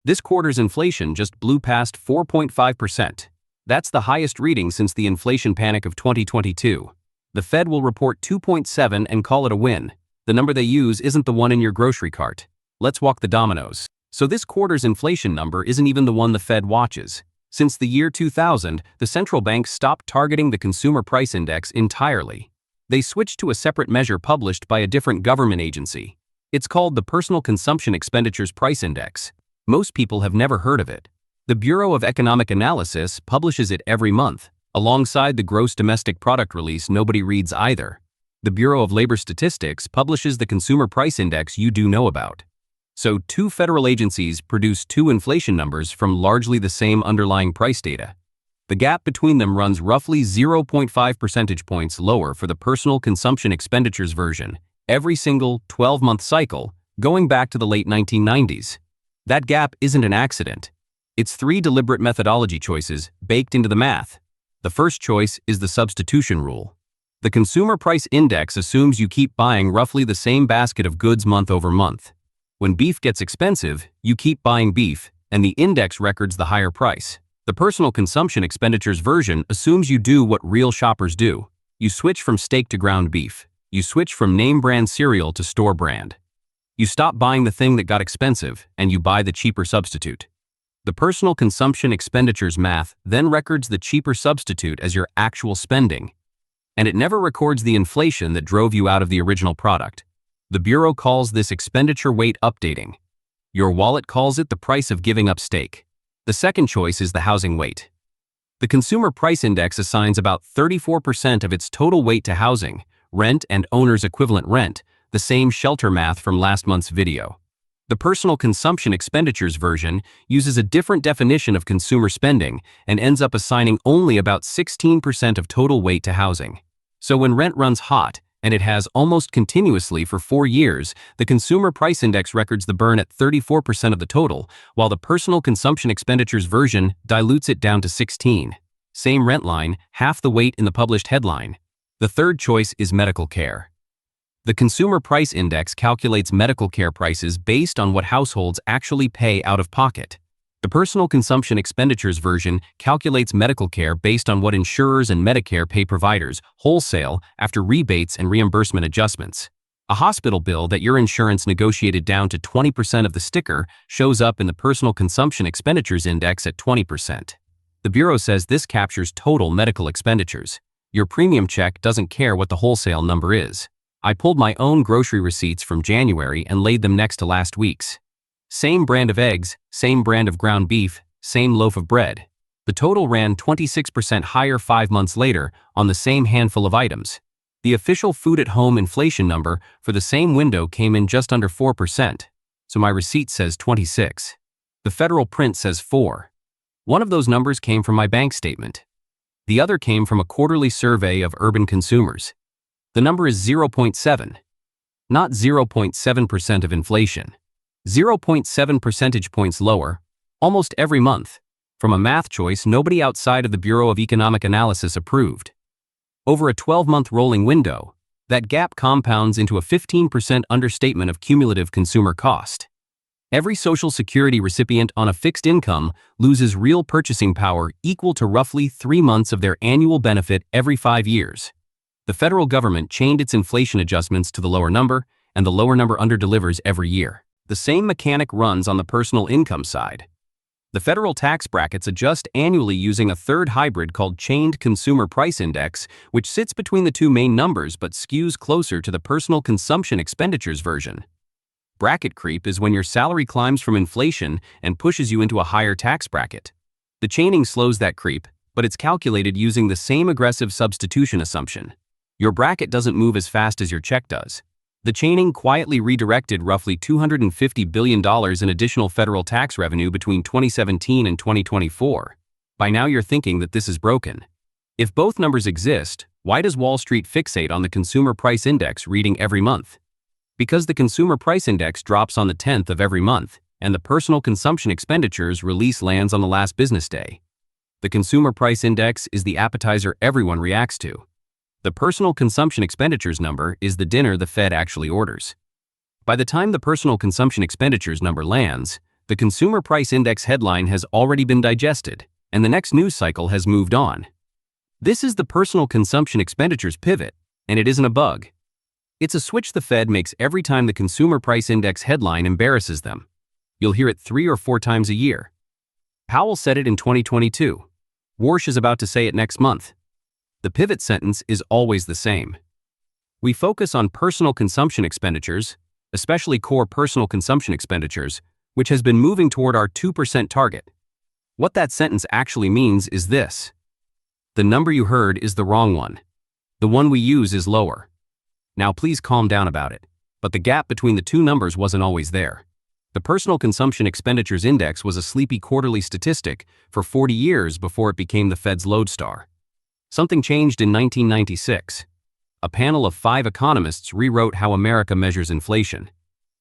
This quarter's inflation just blew past 4.5%. That's the highest reading since the inflation panic of 2022. The Fed will report 2.7 and call it a win. The number they use isn't the one in your grocery cart. Let's walk the dominoes. So this quarter's inflation number isn't even the one the Fed watches. Since the year 2000, the central bank stopped targeting the consumer price index entirely. They switched to a separate measure published by a different government agency. It's called the Personal Consumption Expenditures Price Index. Most people have never heard of it. The Bureau of Economic Analysis publishes it every month, alongside the gross domestic product release nobody reads either. The Bureau of Labor Statistics publishes the consumer price index you do know about. So two federal agencies produce two inflation numbers from largely the same underlying price data. The gap between them runs roughly 0.5 percentage points lower for the Personal Consumption Expenditures version every single 12-month cycle, going back to the late 1990s. That gap isn't an accident. It's three deliberate methodology choices baked into the math. The first choice is the Substitution Rule. The Consumer Price Index assumes you keep buying roughly the same basket of goods month over month. When beef gets expensive, you keep buying beef, and the index records the higher price. The Personal Consumption Expenditures version assumes you do what real shoppers do. You switch from steak to ground beef. You switch from name brand cereal to store brand. You stop buying the thing that got expensive, and you buy the cheaper substitute. The Personal Consumption Expenditures math then records the cheaper substitute as your actual spending. And it never records the inflation that drove you out of the original product. The Bureau calls this expenditure weight updating. Your wallet calls it the price of giving up steak. The second choice is the housing weight. The Consumer Price Index assigns about 34% of its total weight to housing, rent and owner's equivalent rent, the same shelter math from last month's video. The Personal Consumption Expenditures version uses a different definition of consumer spending and ends up assigning only about 16% of total weight to housing. So when rent runs hot, and it has almost continuously for 4 years, the Consumer Price Index records the burn at 34% of the total, while the Personal Consumption Expenditures version dilutes it down to 16. Same rent line, half the weight in the published headline. The third choice is medical care. The Consumer Price Index calculates medical care prices based on what households actually pay out of pocket. The Personal Consumption Expenditures version calculates medical care based on what insurers and Medicare pay providers wholesale after rebates and reimbursement adjustments. A hospital bill that your insurance negotiated down to 20% of the sticker shows up in the Personal Consumption Expenditures Index at 20%. The Bureau says this captures total medical expenditures. Your premium check doesn't care what the wholesale number is. I pulled my own grocery receipts from January and laid them next to last week's. Same brand of eggs, same brand of ground beef, same loaf of bread. The total ran 26% higher 5 months later on the same handful of items. The official food-at-home inflation number for the same window came in just under 4%, so my receipt says 26. The federal print says 4. One of those numbers came from my bank statement. The other came from a quarterly survey of urban consumers. The number is 0.7, not 0.7% of inflation. 0.7 percentage points lower, almost every month, from a math choice nobody outside of the Bureau of Economic Analysis approved. Over a 12-month rolling window, that gap compounds into a 15% understatement of cumulative consumer cost. Every Social Security recipient on a fixed income loses real purchasing power equal to roughly 3 months of their annual benefit every 5 years. The federal government chained its inflation adjustments to the lower number, and the lower number underdelivers every year. The same mechanic runs on the personal income side. The federal tax brackets adjust annually using a third hybrid called Chained Consumer Price Index, which sits between the two main numbers but skews closer to the Personal Consumption Expenditures version. Bracket creep is when your salary climbs from inflation and pushes you into a higher tax bracket. The chaining slows that creep, but it's calculated using the same aggressive substitution assumption. Your bracket doesn't move as fast as your check does. The chaining quietly redirected roughly $250 billion in additional federal tax revenue between 2017 and 2024. By now you're thinking that this is broken. If both numbers exist, why does Wall Street fixate on the Consumer Price Index reading every month? Because the Consumer Price Index drops on the 10th of every month, and the Personal Consumption Expenditures release lands on the last business day. The Consumer Price Index is the appetizer everyone reacts to. The Personal Consumption Expenditures number is the dinner the Fed actually orders. By the time the Personal Consumption Expenditures number lands, The Consumer Price Index headline has already been digested, and the next news cycle has moved on. This is the personal consumption expenditures pivot, and it isn't a bug. It's a switch the Fed makes every time the Consumer Price Index headline embarrasses them. You'll hear it 3 or 4 times a year. Powell said it in 2022. Warsh is about to say it next month. The pivot sentence is always the same. We focus on personal consumption expenditures, especially core personal consumption expenditures, which has been moving toward our 2% target. What that sentence actually means is this. The number you heard is the wrong one. The one we use is lower. Now please calm down about it, but the gap between the two numbers wasn't always there. The Personal Consumption Expenditures Index was a sleepy quarterly statistic for 40 years before it became the Fed's lodestar. Something changed in 1996. A panel of 5 economists rewrote how America measures inflation.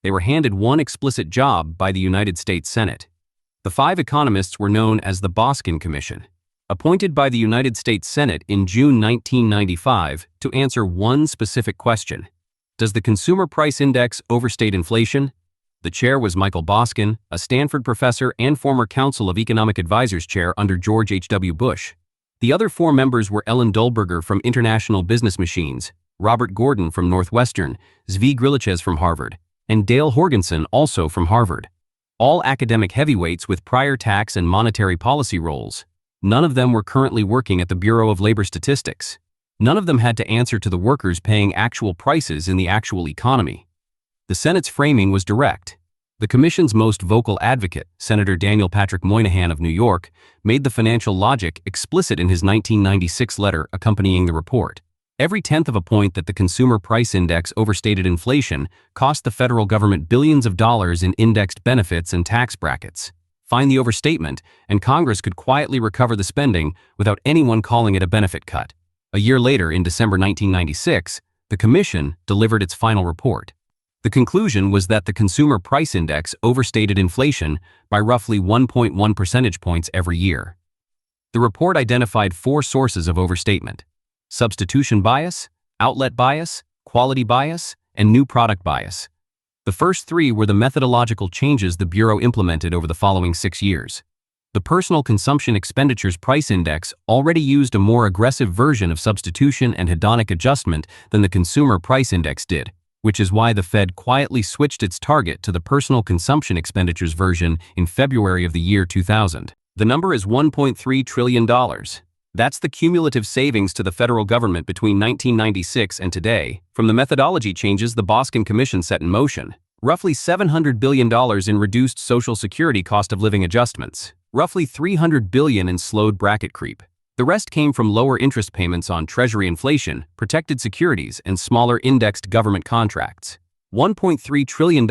They were handed one explicit job by the United States Senate. The 5 economists were known as the Boskin Commission, appointed by the United States Senate in June 1995 to answer one specific question. Does the Consumer Price Index overstate inflation? The chair was Michael Boskin, a Stanford professor and former Council of Economic Advisors chair under George H.W. Bush. The other 4 members were Ellen Dolberger from International Business Machines, Robert Gordon from Northwestern, Zvi Griliches from Harvard, and Dale Jorgensen, also from Harvard. All academic heavyweights with prior tax and monetary policy roles. None of them were currently working at the Bureau of Labor Statistics. None of them had to answer to the workers paying actual prices in the actual economy. The Senate's framing was direct. The Commission's most vocal advocate, Senator Daniel Patrick Moynihan of New York, made the financial logic explicit in his 1996 letter accompanying the report. Every tenth of a point that the Consumer Price Index overstated inflation cost the federal government billions of dollars in indexed benefits and tax brackets. Find the overstatement, and Congress could quietly recover the spending without anyone calling it a benefit cut. A year later, in December 1996, the Commission delivered its final report. The conclusion was that the Consumer Price Index overstated inflation by roughly 1.1 percentage points every year. The report identified 4 sources of overstatement: substitution bias, outlet bias, quality bias, and new product bias. The first 3 were the methodological changes the Bureau implemented over the following 6 years. The Personal Consumption Expenditures Price Index already used a more aggressive version of substitution and hedonic adjustment than the Consumer Price Index did, which is why the Fed quietly switched its target to the Personal Consumption Expenditures version in February of the year 2000. The number is $1.3 trillion. That's the cumulative savings to the federal government between 1996 and today, from the methodology changes the Boskin Commission set in motion. Roughly $700 billion in reduced Social Security cost of living adjustments. Roughly $300 billion in slowed bracket creep. The rest came from lower interest payments on Treasury inflation, protected securities, and smaller indexed government contracts. $1.3 trillion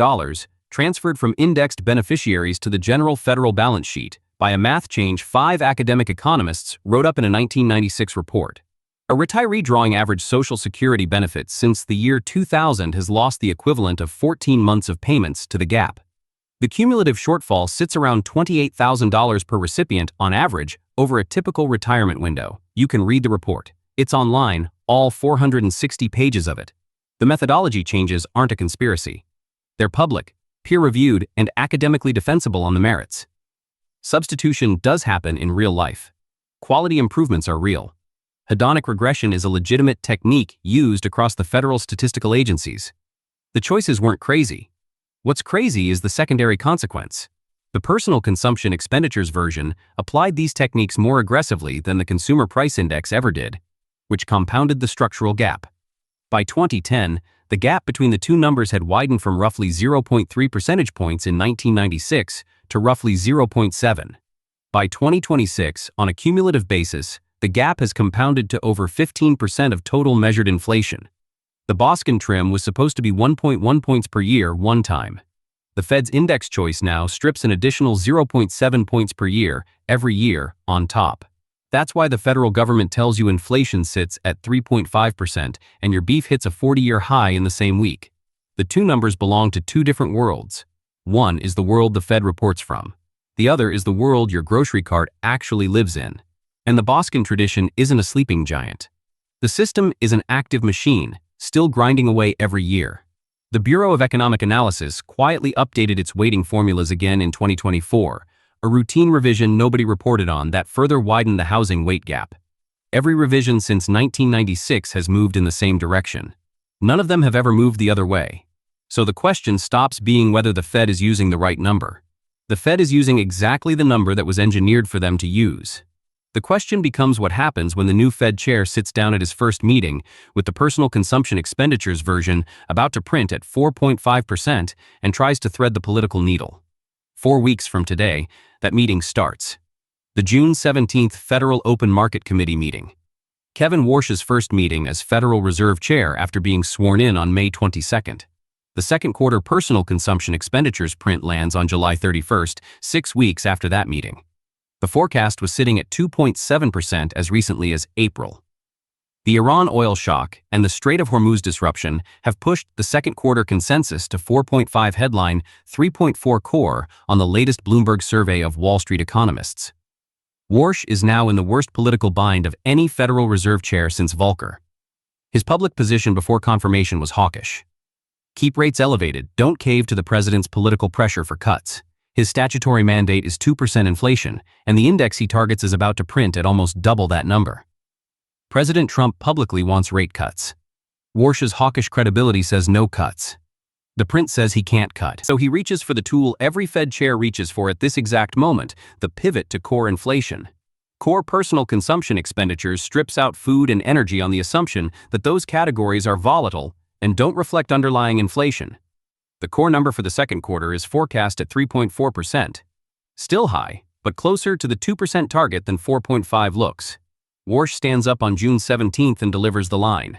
transferred from indexed beneficiaries to the general federal balance sheet by a math change 5 academic economists wrote up in a 1996 report. A retiree drawing average Social Security benefits since the year 2000 has lost the equivalent of 14 months of payments to the gap. The cumulative shortfall sits around $28,000 per recipient on average over a typical retirement window. You can read the report. It's online, all 460 pages of it. The methodology changes aren't a conspiracy. They're public, peer-reviewed, and academically defensible on the merits. Substitution does happen in real life. Quality improvements are real. Hedonic regression is a legitimate technique used across the federal statistical agencies. The choices weren't crazy. What's crazy is the secondary consequence. The Personal Consumption Expenditures version applied these techniques more aggressively than the Consumer Price Index ever did, which compounded the structural gap. By 2010, the gap between the two numbers had widened from roughly 0.3 percentage points in 1996 to roughly 0.7. By 2026, on a cumulative basis, the gap has compounded to over 15% of total measured inflation. The Boskin trim was supposed to be 1.1 points per year one time. The Fed's index choice now strips an additional 0.7 points per year every year on top. That's why the federal government tells you inflation sits at 3.5% and your beef hits a 40-year high in the same week. The two numbers belong to two different worlds. One is the world the Fed reports from. The other is the world your grocery cart actually lives in. And the Boskin tradition isn't a sleeping giant. The system is an active machine, still grinding away every year. The Bureau of Economic Analysis quietly updated its weighting formulas again in 2024, a routine revision nobody reported on that further widened the housing weight gap. Every revision since 1996 has moved in the same direction. None of them have ever moved the other way. So the question stops being whether the Fed is using the right number. The Fed is using exactly the number that was engineered for them to use. The question becomes what happens when the new Fed chair sits down at his first meeting with the personal consumption expenditures version about to print at 4.5% and tries to thread the political needle. 4 weeks from today, that meeting starts. The June 17th Federal Open Market Committee meeting. Kevin Warsh's first meeting as Federal Reserve Chair after being sworn in on May 22nd. The second quarter personal consumption expenditures print lands on July 31st, 6 weeks after that meeting. The forecast was sitting at 2.7% as recently as April. The Iran oil shock and the Strait of Hormuz disruption have pushed the second quarter consensus to 4.5 headline, 3.4 core on the latest Bloomberg survey of Wall Street economists. Warsh is now in the worst political bind of any Federal Reserve Chair since Volcker. His public position before confirmation was hawkish. Keep rates elevated, don't cave to the president's political pressure for cuts. His statutory mandate is 2% inflation, and the index he targets is about to print at almost double that number. President Trump publicly wants rate cuts. Warsh's hawkish credibility says no cuts. The print says he can't cut, so he reaches for the tool every Fed chair reaches for at this exact moment, the pivot to core inflation. Core personal consumption expenditures strips out food and energy on the assumption that those categories are volatile and don't reflect underlying inflation. The core number for the second quarter is forecast at 3.4%. Still high, but closer to the 2% target than 4.5 looks. Warsh stands up on June 17th and delivers the line.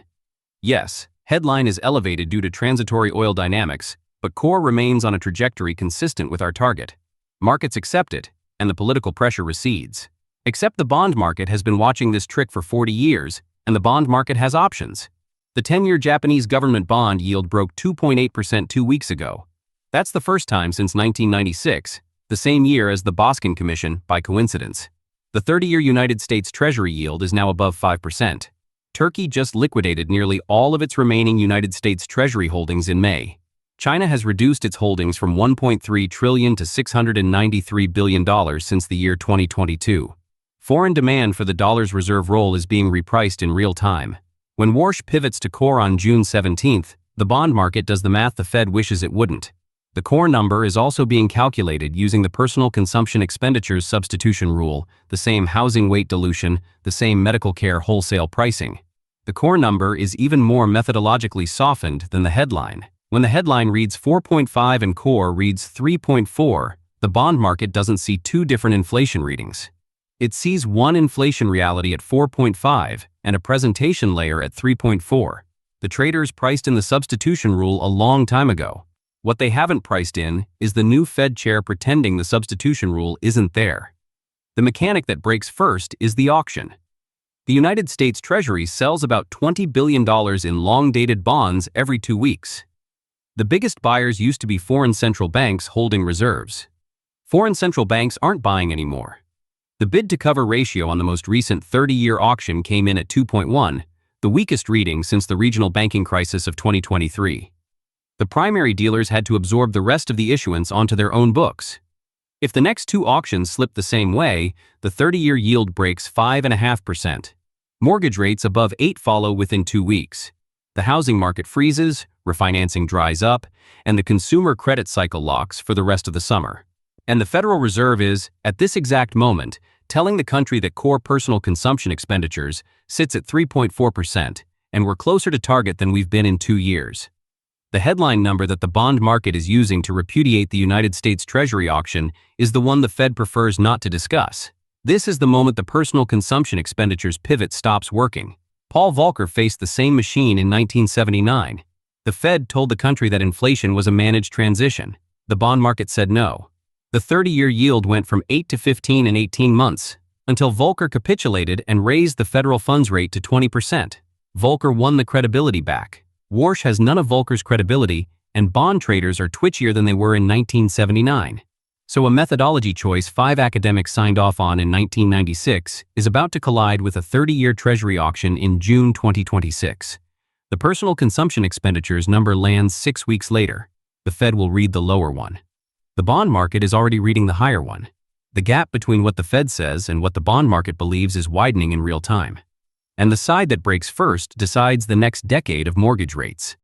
Yes, headline is elevated due to transitory oil dynamics, but core remains on a trajectory consistent with our target. Markets accept it, and the political pressure recedes. Except the bond market has been watching this trick for 40 years, and the bond market has options. The 10-year Japanese government bond yield broke 2.8% 2 weeks ago. That's the first time since 1996, the same year as the Boskin Commission, by coincidence. The 30-year United States Treasury yield is now above 5%. Turkey just liquidated nearly all of its remaining United States Treasury holdings in May. China has reduced its holdings from $1.3 trillion to $693 billion since the year 2022. Foreign demand for the dollar's reserve role is being repriced in real time. When Warsh pivots to core on June 17th, the bond market does the math the Fed wishes it wouldn't. The core number is also being calculated using the personal consumption expenditures substitution rule, the same housing weight dilution, the same medical care wholesale pricing. The core number is even more methodologically softened than the headline. When the headline reads 4.5 and core reads 3.4, the bond market doesn't see two different inflation readings. It sees one inflation reality at 4.5 and a presentation layer at 3.4. The traders priced in the substitution rule a long time ago. What they haven't priced in is the new Fed chair pretending the substitution rule isn't there. The mechanic that breaks first is the auction. The United States Treasury sells about $20 billion in long-dated bonds every 2 weeks. The biggest buyers used to be foreign central banks holding reserves. Foreign central banks aren't buying anymore. The bid-to-cover ratio on the most recent 30-year auction came in at 2.1, the weakest reading since the regional banking crisis of 2023. The primary dealers had to absorb the rest of the issuance onto their own books. If the next two auctions slip the same way, the 30-year yield breaks 5.5%. Mortgage rates above 8 follow within 2 weeks. The housing market freezes, refinancing dries up, and the consumer credit cycle locks for the rest of the summer. And the Federal Reserve is, at this exact moment, telling the country that core personal consumption expenditures sits at 3.4%, and we're closer to target than we've been in 2 years. The headline number that the bond market is using to repudiate the United States Treasury auction is the one the Fed prefers not to discuss. This is the moment the personal consumption expenditures pivot stops working. Paul Volcker faced the same machine in 1979. The Fed told the country that inflation was a managed transition. The bond market said no. The 30-year yield went from 8 to 15 in 18 months, until Volcker capitulated and raised the federal funds rate to 20%. Volcker won the credibility back. Warsh has none of Volcker's credibility, and bond traders are twitchier than they were in 1979. So a methodology choice 5 academics signed off on in 1996 is about to collide with a 30-year Treasury auction in June 2026. The personal consumption expenditures number lands 6 weeks later. The Fed will read the lower one. The bond market is already reading the higher one. The gap between what the Fed says and what the bond market believes is widening in real time. And the side that breaks first decides the next decade of mortgage rates.